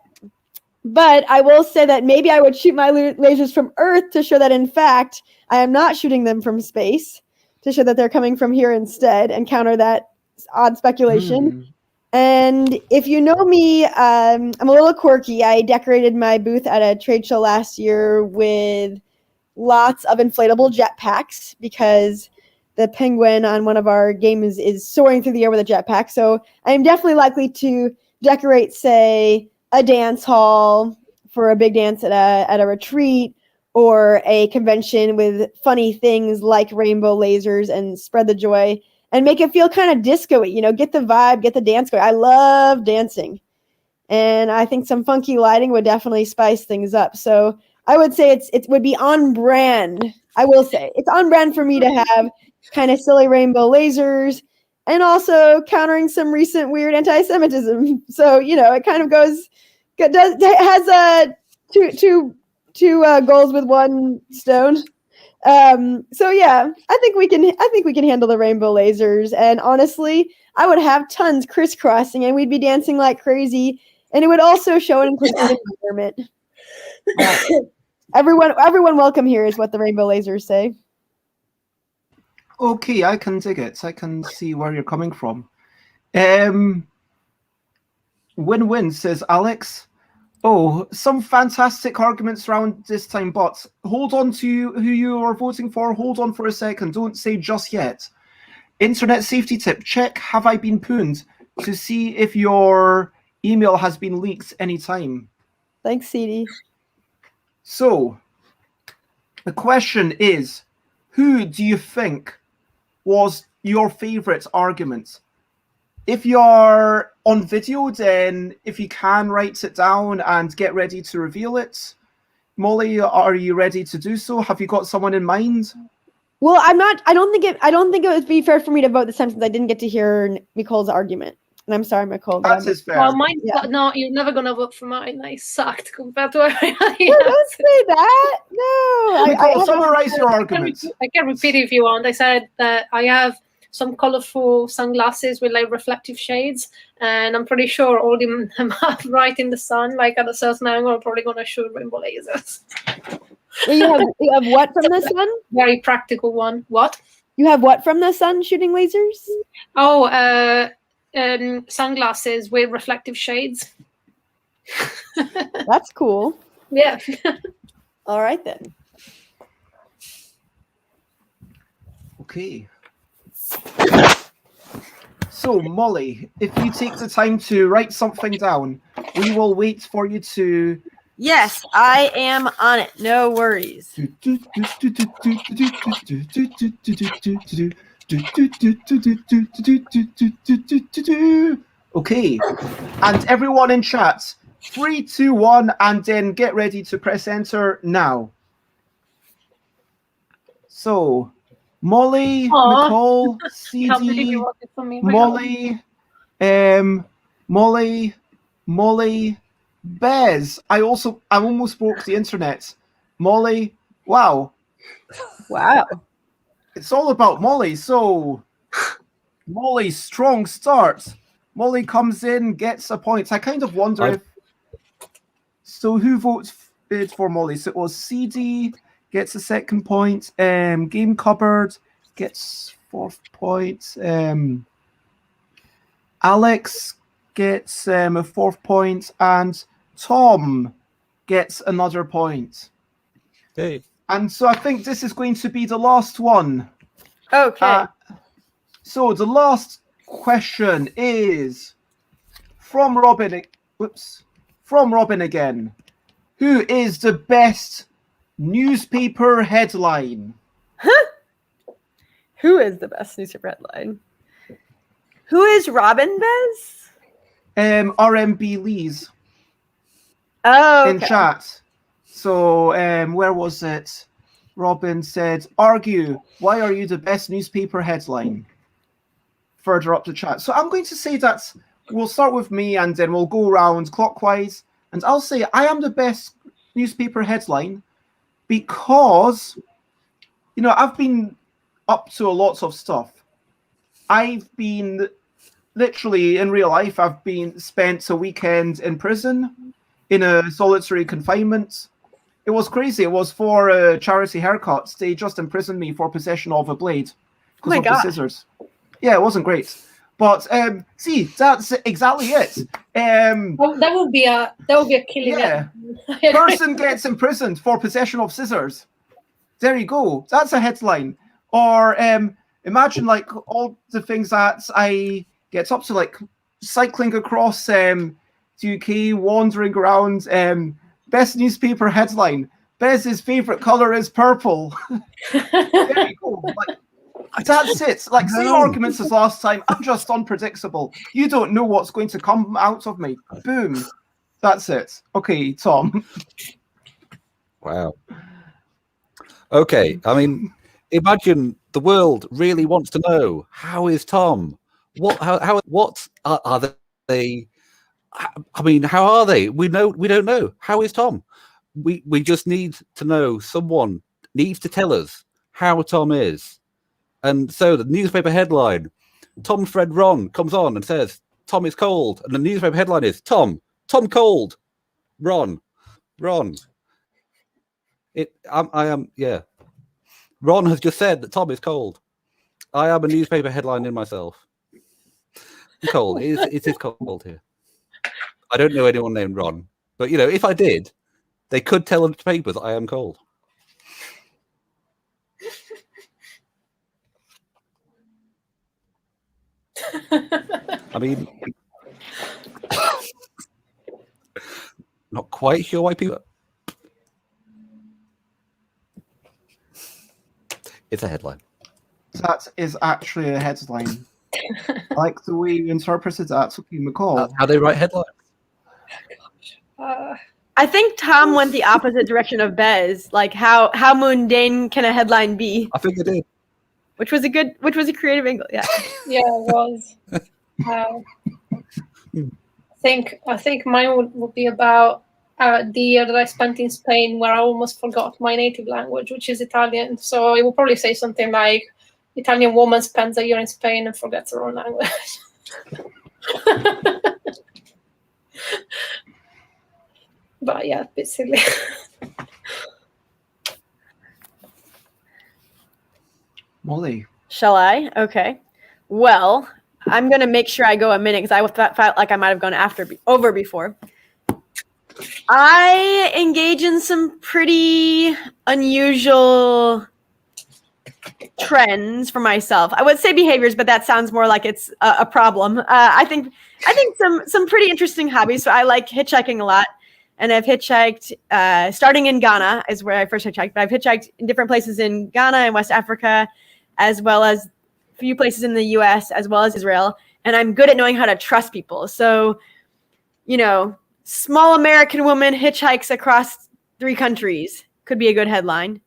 I will say that maybe I would shoot my lasers from Earth to show that, in fact, I am not shooting them from space, to show that they're coming from here instead and counter that odd speculation. And if you know me, I'm a little quirky. I decorated my booth at a trade show last year with lots of inflatable jetpacks because the penguin on one of our games is soaring through the air with a jetpack. So I'm definitely likely to decorate, say, a dance hall for a big dance at a retreat or a convention with funny things like rainbow lasers and spread the joy and make it feel kind of disco-y, get the vibe, get the dance going. I love dancing. And I think some funky lighting would definitely spice things up. So I would say it would be on brand. I will say it's on brand for me to have kind of silly rainbow lasers and also countering some recent weird anti-Semitism. So, it kind of has two goals with one stone. So yeah, I think we can handle the rainbow lasers. And honestly, I would have tons crisscrossing and we'd be dancing like crazy. And it would also show an inclusive environment. Everyone welcome here is what the rainbow lasers say. Okay, I can dig it. I can see where you're coming from. Win-win, says Alex. Oh, some fantastic arguments around this time, but hold on to who you are voting for. Hold on for a second. Don't say just yet. Internet safety tip. Check, have I been pooned, to see if your email has been leaked anytime. Thanks, CD. So, the question is, who do you think was your favorite argument? If you're on video, then if you can, write it down and get ready to reveal it. Molly, are you ready to do so? Have you got someone in mind? Well, I'm not. I don't think it would be fair for me to vote this time since I didn't get to hear Nicole's argument. And I'm sorry, Nicole. That is fair. Well, mine. Yeah. No, you're never gonna vote for mine. I sucked compared to everybody else. No, don't say that. No. Nicole, summarize your argument. I can repeat it if you want. I said that I have some colorful sunglasses with like reflective shades, and I'm pretty sure all them are bright in the sun, like at a certain angle, are probably gonna shoot rainbow lasers. You have what from the sun? Very practical one. What? You have what from the sun shooting lasers? Oh, sunglasses with reflective shades. That's cool. Yeah. All right then. Okay. So, Molly, if you take the time to write something down, We will wait for you to. Yes, I am on it. No worries. Okay, and everyone in chat, 3, 2, 1, and then get ready to press enter now. So, Molly, Aw. Nicole, Can't believe CD, you wanted from me. Molly, Molly, Bez. I almost broke the internet. Molly, wow. Wow. It's all about Molly. So, Molly, strong start. Molly comes in, gets a point. I kind of wonder if. So, who votes for Molly? So, it was CD, gets a second point. Game Cupboard gets 4th point. Alex gets a 4th point, and Tom gets another point. Hey. And so I think this is going to be the last one. Okay. So the last question is from Robin. From Robin again. Who is the best newspaper headline? Who is the best newspaper headline? Who is Robin Bez? RMB Lee's Oh, in chat. So where was it? Robin said, argue, why are you the best newspaper headline? Further up the chat. So I'm going to say that we'll start with me and then we'll go around clockwise. And I'll say I am the best newspaper headline because, you know, I've been up to a lot of stuff. I've been literally in real life, I've been spent a weekend in prison in a solitary confinement. It was crazy. It was for a charity haircut. They just imprisoned me for possession of a blade because of the scissors. Yeah, it wasn't great. But see, that's exactly it. That would be a killing. Yeah. Person gets imprisoned for possession of scissors. There you go. That's a headline. Or imagine like all the things that I get up to, like cycling across UK, wandering around. Best newspaper headline. Bez's favorite color is purple. There you go. Like, that's it. Like same arguments as last time. I'm just unpredictable. You don't know what's going to come out of me. Boom. That's it. Okay, Tom. Wow. Okay. I mean, imagine the world really wants to know, how is Tom? What are they? I mean, how are they? We don't know. How is Tom? We just need to know. Someone needs to tell us how Tom is. And so the newspaper headline, Tom Fred Ron comes on and says, Tom is cold. And the newspaper headline is Tom cold. Ron. I am, yeah. Ron has just said that Tom is cold. I am a newspaper headline in myself. I'm cold. It is cold here. I don't know anyone named Ron. But, you know, if I did, they could tell the papers I am cold. I mean, not quite sure why people. It's a headline. That is actually a headline. I like the way you interpreted that. Okay, McCall. That's how they write headlines. I think Tom went the opposite direction of Bez. Like how mundane can a headline be? I think it did. Which was a creative angle. Yeah. Yeah, it was. I think mine would be about the year that I spent in Spain, where I almost forgot my native language, which is Italian. So it would probably say something like, Italian woman spends a year in Spain and forgets her own language. But yeah, a bit silly. Molly. Shall I? Okay. Well, I'm going to make sure I go a minute because I felt like I might have gone over before. I engage in some pretty unusual trends for myself. I would say behaviors, but that sounds more like it's a problem. I think some pretty interesting hobbies. So I like hitchhiking a lot, and I've hitchhiked starting in Ghana is where I first hitchhiked. But I've hitchhiked in different places in Ghana and West Africa, as well as a few places in the U.S. as well as Israel. And I'm good at knowing how to trust people. So, small American woman hitchhikes across 3 countries could be a good headline.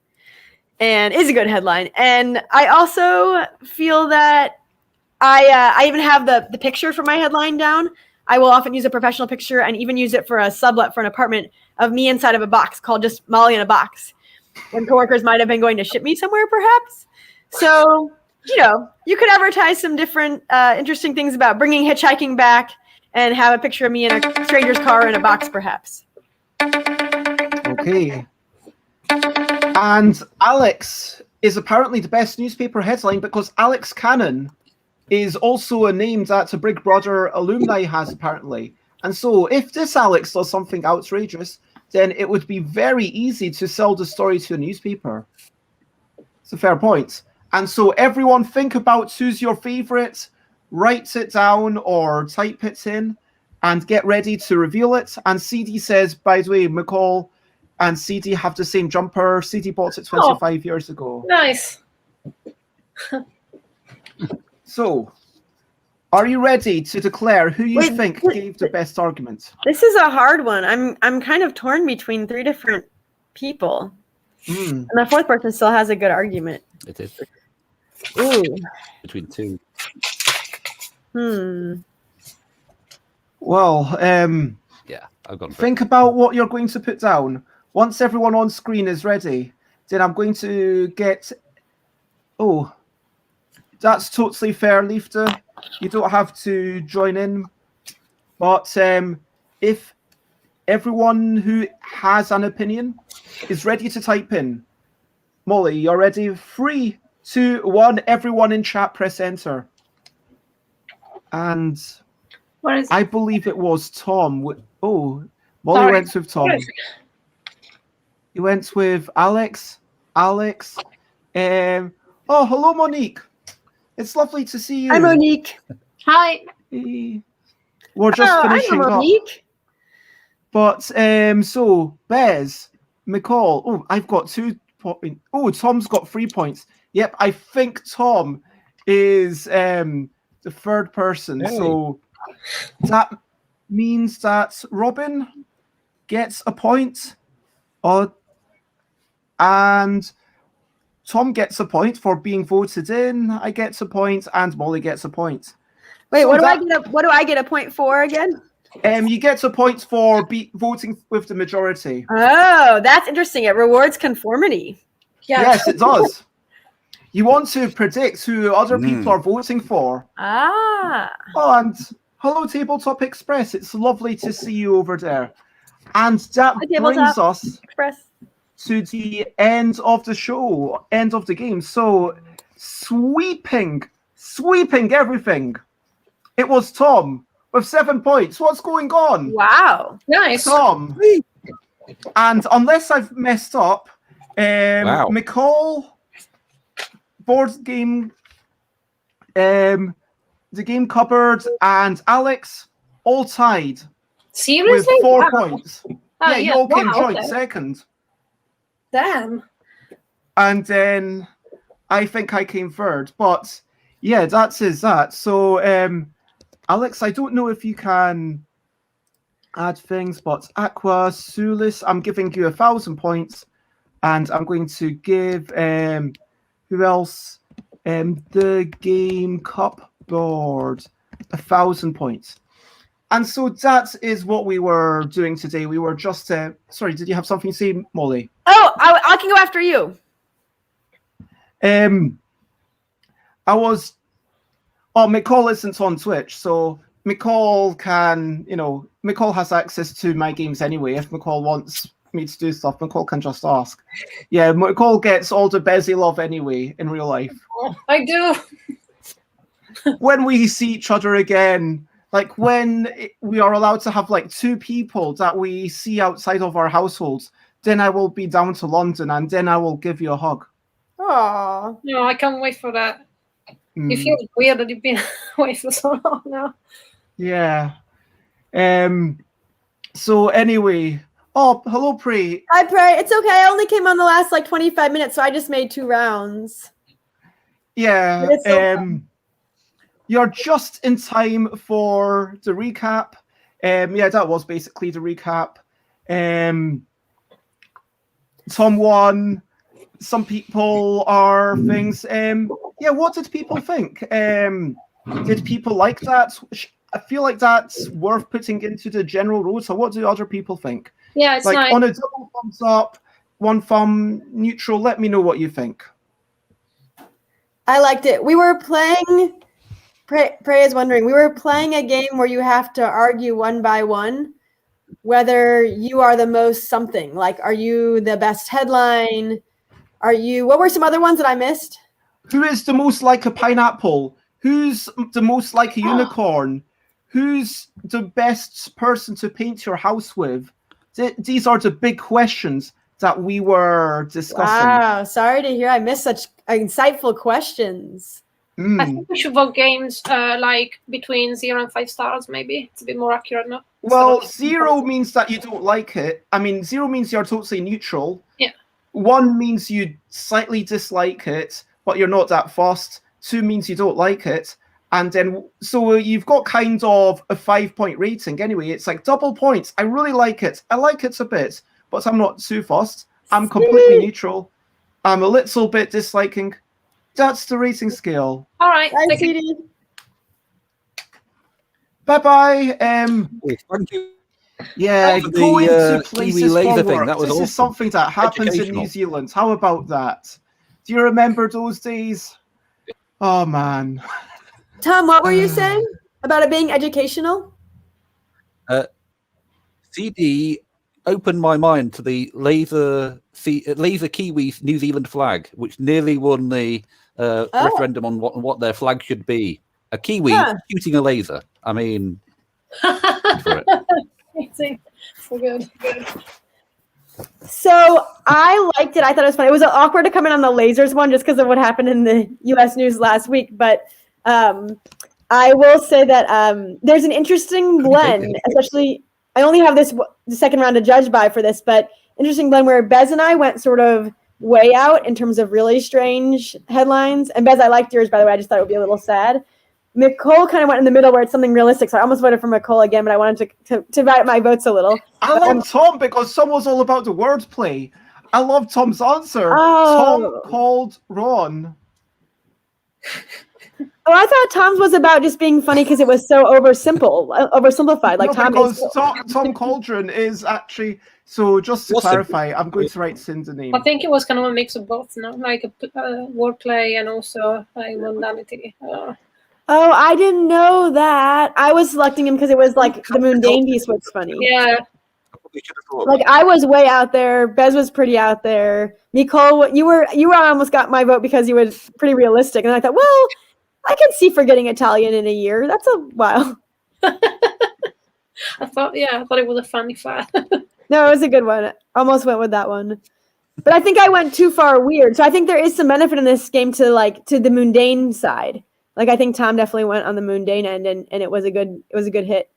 And is a good headline. And I also feel that I even have the picture for my headline down. I will often use a professional picture and even use it for a sublet for an apartment of me inside of a box called just Molly in a box. When coworkers might have been going to ship me somewhere, perhaps. So, you could advertise some different interesting things about bringing hitchhiking back and have a picture of me in a stranger's car in a box, perhaps. Okay. And Alex is apparently the best newspaper headline because Alex Cannon is also a name that a Big Brother alumni has, apparently. And so if this Alex does something outrageous, then it would be very easy to sell the story to a newspaper. It's a fair point. And so everyone think about who's your favorite, write it down or type it in, and get ready to reveal it. And CD says, by the way, McCall and CD have the same jumper. CD bought it 25 years ago. Nice. So, are you ready to declare who you think gave the best argument? This is a hard one. I'm kind of torn between 3 different people. And the 4th person still has a good argument. It is Ooh. between 2. Well, Yeah, I've gone for think about what you're going to put down. Once everyone on screen is ready, then I'm going to get... Oh, that's totally fair, Leifta. You don't have to join in. But if everyone who has an opinion is ready to type in, Molly, you're ready? 3, 2, 1. Everyone in chat, press enter. And I believe it was Tom. Oh, Molly went with Tom. You went with Alex. Alex. Oh, hello, Monique. It's lovely to see you. Hi, Monique. Hi. We're just finishing up. Monique. But so Bez, McCall. Oh, I've got 2 points. Oh, Tom's got 3 points. Yep, I think Tom is the 3rd person. Hey. So that means that Robin gets a point. And Tom gets a point for being voted in. I get a point, and Molly gets a point. Wait, So what do I get a point for again? You get a point for voting with the majority. Oh, that's interesting. It rewards conformity. Yeah. Yes, it does. You want to predict who other people are voting for. Ah. Oh, and hello, Tabletop Express. It's lovely to see you over there. And that brings us to the end of the show, end of the game. So, sweeping everything. It was Tom with 7 points. What's going on? Wow. Nice. Tom. And unless I've messed up, McCall, board game, the game cupboard, and Alex all tied. Seriously? With 4 points. Oh, you all came joint second. Damn. And then I think I came 3rd. But yeah, that is that. So Alex, I don't know if you can add things, but Aqua, Sulis, I'm giving you 1,000 points. And I'm going to give who else? The game cupboard 1,000 points. And so that is what we were doing today. We were just sorry, did you have something to say, Molly? Oh, I can go after you. McCall isn't on Twitch, so McCall can, McCall has access to my games anyway. If McCall wants me to do stuff, McCall can just ask. Yeah, McCall gets all the Bezzy love anyway in real life. I do. When we see each other again, like when we are allowed to have like 2 people that we see outside of our households, then I will be down to London and then I will give you a hug. Aw. No, I can't wait for that. Mm, It feels weird that you've been away for so long now. yeah. So anyway, oh, hello, Prey. I pray. It's okay. I only came on the last like 25 minutes, so I just made 2 rounds. Yeah. But it's so fun. You're just in time for the recap. Yeah, that was basically the recap. Tom won. Some people are things. Yeah, what did people think? Did people like that? I feel like that's worth putting into the general rules. So, what do other people think? Yeah, it's Like nice. on a double thumbs up, 1 thumb neutral. Let me know what you think. I liked it. We were playing. Prey is wondering. We were playing a game where you have to argue one by one whether you are the most something. Like, are you the best headline? Are you? What were some other ones that I missed? Who is the most like a pineapple? Who's the most like a unicorn? Who's the best person to paint your house with? These are the big questions that we were discussing. Wow, sorry to hear I missed such insightful questions. I think we should vote games like between 0 and 5 stars, maybe. It's a bit more accurate, no? Well, 0 means that you don't like it. I mean, 0 means you're totally neutral. Yeah. 1 means you slightly dislike it, but you're not that fussed. 2 means you don't like it. And then, so you've got kind of a 5-point rating anyway. It's like double points. I really like it. I like it a bit, but I'm not too fussed. I'm completely neutral. I'm a little bit disliking. That's the rating scale. All right. Bye, Thank you. CD. Bye-bye. Thank you. Yeah, For go the, into Kiwi places laser for thing, work. that was This is awesome. something that happens in Educational. New Zealand. How about that? Do you remember those days? Oh, man. Tom, what were you saying about it being educational? CD opened my mind to the laser Kiwi New Zealand flag, which nearly won the referendum on what their flag should be. A Kiwi shooting a laser. I mean, for it. Amazing. So good. So I liked it. I thought it was funny. It was awkward to come in on the lasers one just because of what happened in the U.S. news last week. But I will say that there's an interesting blend, especially I only have the second round to judge by for this, but interesting blend where Bez and I went sort of way out in terms of really strange headlines. And Bez, I liked yours, by the way. I just thought it would be a little sad. Nicole kind of went in the middle where it's something realistic. So I almost voted for Nicole again, but I wanted to divide my votes a little. I love Tom because Tom was all about the wordplay. I love Tom's answer. Oh. Tom called Ron. Oh, I thought Tom's was about just being funny because it was so oversimplified. Like No, Tom because is. Tom Cauldron is actually. So just to clarify, I'm going to write Cinder's name. I think it was kind of a mix of both, no? Like a wordplay and also like mundanity. Oh, I didn't know that. I was selecting him because it was like the mundane piece was funny. Yeah. Like I was way out there. Bez was pretty out there. Nicole, you were almost got my vote because you were pretty realistic. And I thought, well, I can see forgetting Italian in a year. That's a while. I thought it was a funny fact. No, it was a good one. Almost went with that one. But I think I went too far weird. So I think there is some benefit in this game to the mundane side. Like I think Tom definitely went on the mundane end and it was a good hit.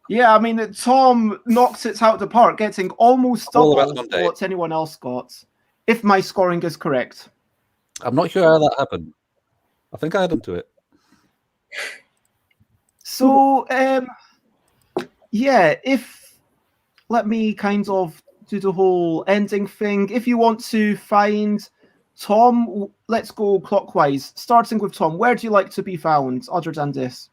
Yeah, I mean Tom knocks it out the park, getting almost double what anyone else got. If my scoring is correct. I'm not sure how that happened. I think I had him to it. So let me kind of do the whole ending thing. If you want to find Tom, let's go clockwise. Starting with Tom, where do you like to be found other than this?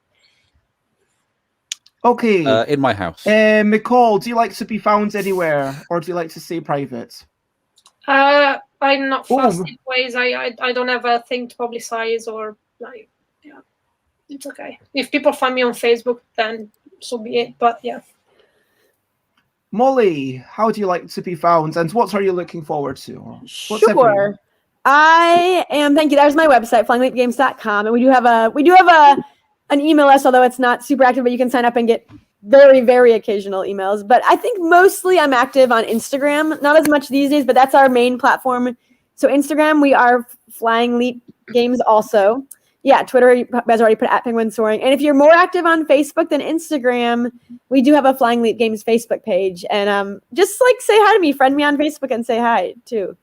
Okay. In my house. McCall, do you like to be found anywhere or do you like to stay private? I'm not fast in ways. I don't have a thing to publicize or like, yeah, it's okay. If people find me on Facebook, then so be it. But yeah. Molly, how do you like to be found and what are you looking forward to? Sure. I am. Thank you. That was my website, flyingleapgames.com, and we do have an email list, although it's not super active, but you can sign up and get very, very occasional emails. But I think mostly I'm active on Instagram, not as much these days, but that's our main platform. So Instagram, we are Flying Leap Games also. Yeah, Twitter, Bez already put @penguinsoaring. And if you're more active on Facebook than Instagram, we do have a Flying Leap Games Facebook page. And just like say hi to me, friend me on Facebook and say hi too.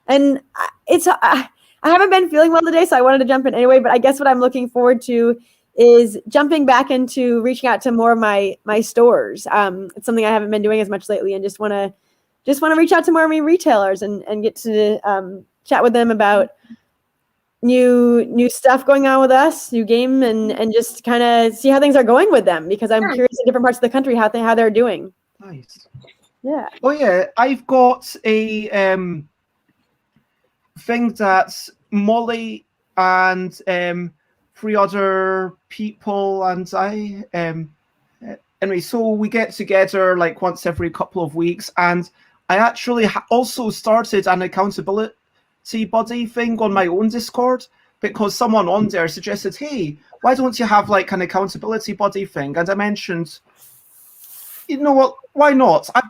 And I haven't been feeling well today, so I wanted to jump in anyway. But I guess what I'm looking forward to is jumping back into reaching out to more of my stores. It's something I haven't been doing as much lately, and just want to reach out to more of my retailers and get to chat with them about new stuff going on with us, new game, and just kind of see how things are going with them, because I'm curious in different parts of the country how they're doing. Nice. Yeah. Oh yeah, I've got a thing that Molly and 3 other people and I anyway, so we get together like once every couple of weeks, and I actually also started an accountability buddy thing on my own Discord, because someone on there suggested, hey, why don't you have like an accountability buddy thing? And I mentioned, you know what, why not? I've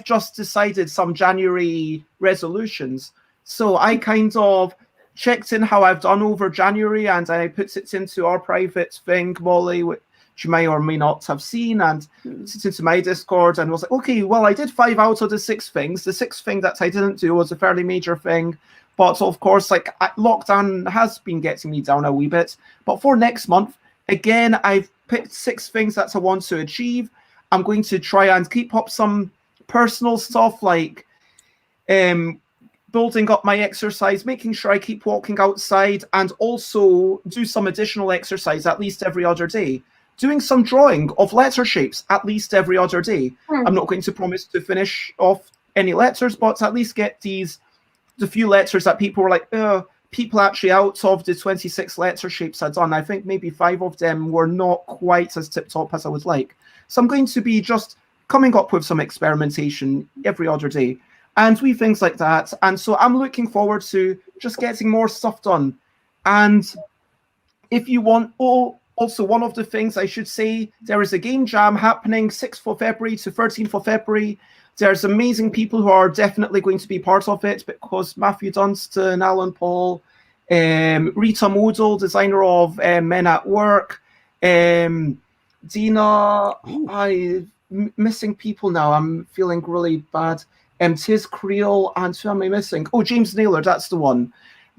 just decided some January resolutions. So I kind of checked in how I've done over January, and I put it into our private thing, Molly, which you may or may not have seen, and put it into my Discord, and was like, okay, well, I did 5 out of the 6 things. The 6th thing that I didn't do was a fairly major thing. But of course, like lockdown has been getting me down a wee bit. But for next month, again, I've picked 6 things that I want to achieve. I'm going to try and keep up some personal stuff, like building up my exercise, making sure I keep walking outside, and also do some additional exercise at least every other day. Doing some drawing of letter shapes at least every other day. I'm not going to promise to finish off any letters, but at least get the few letters that people were like, people actually, out of the 26 letter shapes I'd done, I think maybe 5 of them were not quite as tip-top as I would like. So I'm going to be just coming up with some experimentation every other day and wee things like that. And so I'm looking forward to just getting more stuff done. And if you want, also one of the things I should say, there is a game jam happening 6th of February to 13th of February. There's amazing people who are definitely going to be part of it, because Matthew Dunstan, Alan Paul, Rita Modal, designer of Men at Work, Dina, I'm missing people now. I'm feeling really bad. Tiz Creel, and who am I missing? Oh, James Naylor, that's the one.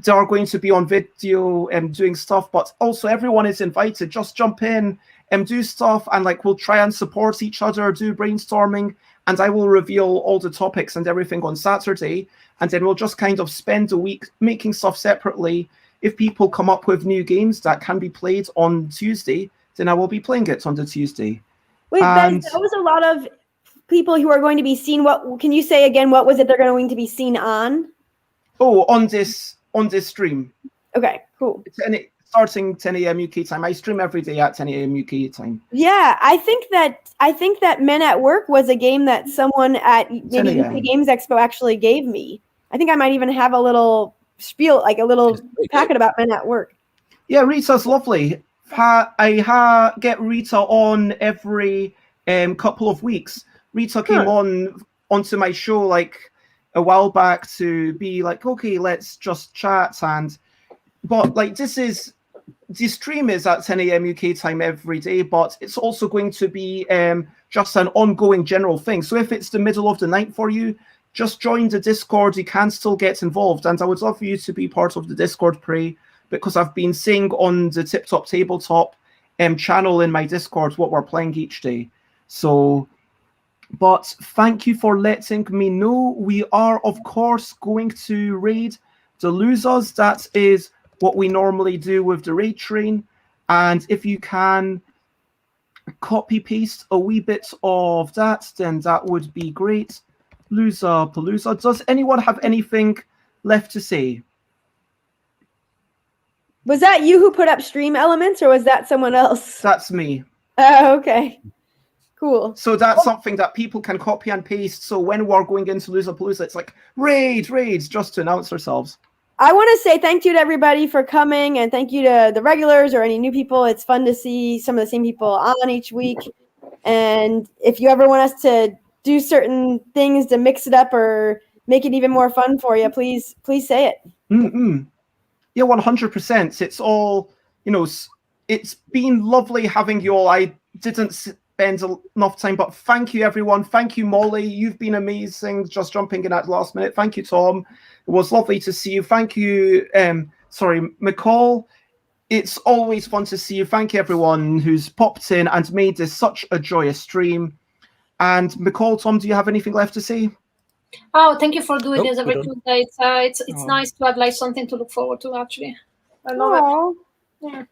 They are going to be on video doing stuff, but also everyone is invited. Just jump in and do stuff, and like we'll try and support each other, do brainstorming, and I will reveal all the topics and everything on Saturday, and then we'll just kind of spend a week making stuff separately. If people come up with new games that can be played on Tuesday, then I will be playing it on the Tuesday. Wait, Ben, that was a lot of people who are going to be seen. What can you say again? What was it they're going to be seen on? Oh, on this stream. Okay, cool. Starting 10 a.m. UK time. I stream every day at 10 a.m. UK time. Yeah, I think that Men at Work was a game that someone at maybe UK Games Expo actually gave me. I think I might even have a little spiel, like a little packet about Men at Work. Yeah, Rita's lovely. I get Rita on every couple of weeks. Rita came onto my show like a while back to be like, okay, let's just chat. But like the stream is at 10 a.m. UK time every day, but it's also going to be just an ongoing general thing. So if it's the middle of the night for you, just join the Discord. You can still get involved. And I would love for you to be part of the Discord, Prey, because I've been saying on the Tip-Top Tabletop channel in my Discord what we're playing each day. So, but thank you for letting me know. We are, of course, going to raid the losers. That is what we normally do with the raid train. And if you can copy paste a wee bit of that, then that would be great. Loser Palooza. Does anyone have anything left to say? Was that you who put up stream elements, or was that someone else? That's me. Oh, okay. Cool. So that's something that people can copy and paste. So when we're going into Loserpalooza, it's like raids, just to announce ourselves. I want to say thank you to everybody for coming, and thank you to the regulars or any new people. It's fun to see some of the same people on each week. And if you ever want us to do certain things to mix it up or make it even more fun for you, please say it. Yeah, 100%. It's all, it's been lovely having you all. I didn't spend enough time, but thank you, everyone. Thank you, Molly. You've been amazing, just jumping in at the last minute. Thank you, Tom. It was lovely to see you. Thank you, McCall. It's always fun to see you. Thank you, everyone who's popped in and made this such a joyous stream. And McCall, Tom, do you have anything left to say? Oh, thank you for doing Nope, this every we're done. Tuesday. It's nice to have like something to look forward to. Actually, I love Aw. it.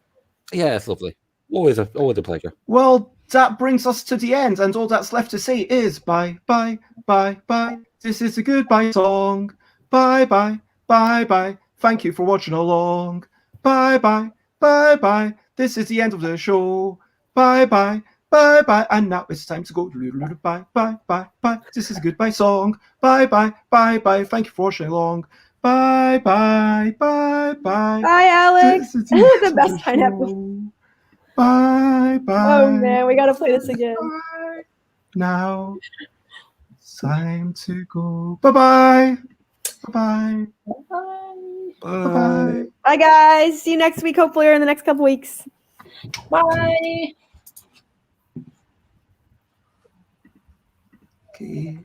Yeah, it's lovely. Always a pleasure. Well, that brings us to the end, and all that's left to say is bye, bye, bye, bye. This is a goodbye song. Bye, bye, bye, bye. Thank you for watching along. Bye, bye, bye, bye. This is the end of the show. Bye, bye, bye, bye. And now it's time to go. Bye, bye, bye, bye. This is a goodbye song. Bye, bye, bye, bye. Thank you for watching along. Bye, bye, bye, bye. Bye, Alex. This is the end The of best the pineapple. show. Bye, bye. Oh man, we gotta play this again. Bye. Now it's time to go. Bye-bye. Bye-bye. Bye. Bye-bye. Bye guys. See you next week, hopefully, or in the next couple weeks. Bye. Okay.